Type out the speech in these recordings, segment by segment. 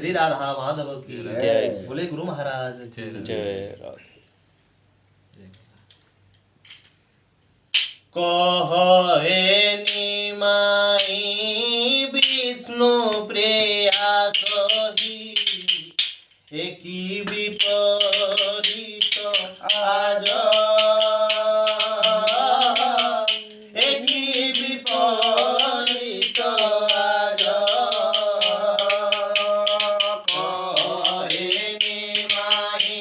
श्री राधा माधव की जय। बोले गुरु महाराज जय राधे। कहे निमाई विष्णु प्रिया सही एकी विपरीत आज एकी विपरीत आज कहे निमाई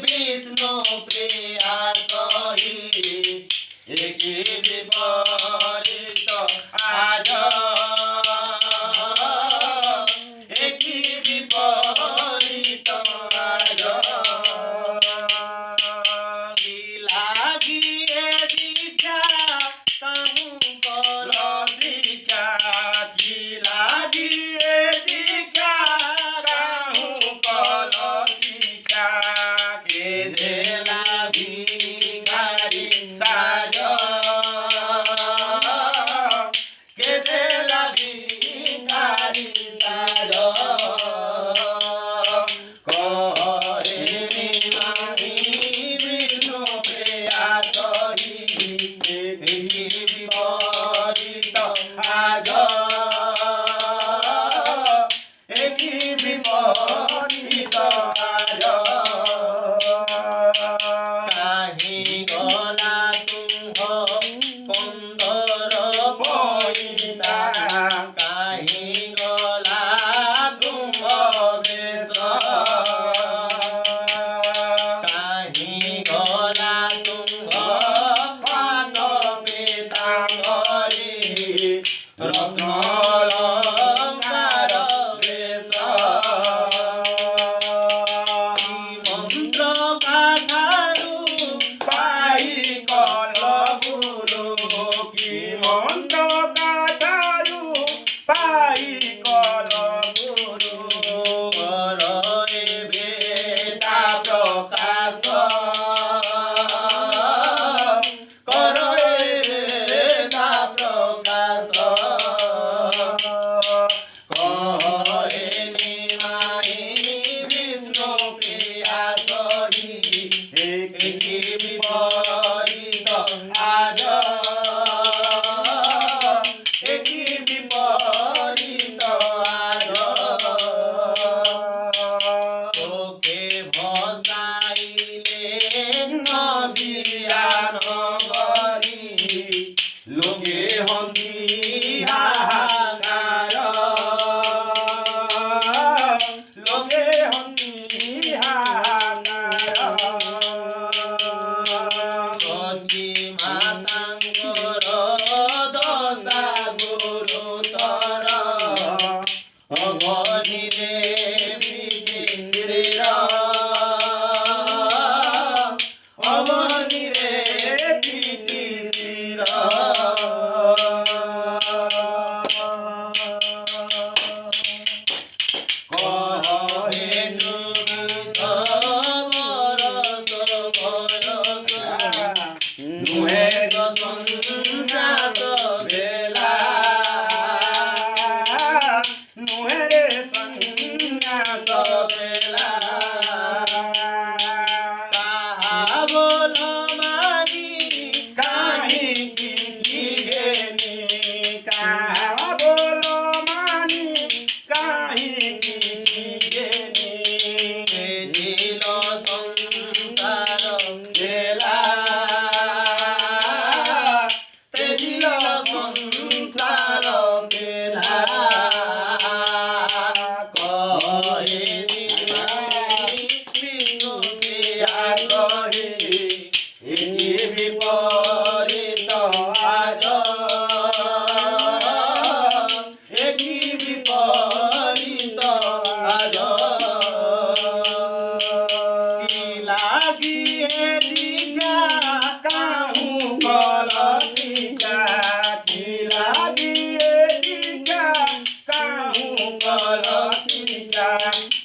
विष्णु प्रिया सही एकी विपरीत आज एकी विपरीत आज की लागी ए दीक्षा कहूँ कर दीक्षा की लागी ए दीक्षा कहूँ कर दीक्षा के देला भिखारी साज के देला भिखारी साज करे निमाई विष्णु प्रिया सही एकी विपरीत आज एकी विपरीत आज काहीं गला तुम कंदर पईता काहीं गला तुम बेश काहीं गला तुम पात पीताम्बरी रत्न अलंकार बेश मंत्र काठारू पाई कल गुरु की मंत्र काठारू पाई कल गुरु करे बेटा प्रकाश करे बेटा प्रकाश करे निमाई विष्णु प्रिया सही एकी विपरीत आज एकी विपरीत आज शोके भसाइले नदिया नगरी लोके हंती हाहाकार लोके हंती हाहाकार सची मातांकर दशा गुरुतर अगनिरे पितिश्रीर अगनिरे पितिश्रीर कहे जुगित बरस बरस नुहे संन्यास भेला नुहे संन्यास भेला कहा बोल मागी काहीं किंची घेनी कहा बोल मानी काहीं किंची घेनी झील संसार भेला तेजिल संसार भेला कहे निमाई विष्णु प्रिया सही एकी विपरीत आज एकी विपरीत आज की लागी ए दीक्षा कहूँ कर दीक्षा की लागी ए दीक्षा कहूँ कर दीक्षा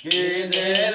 के दे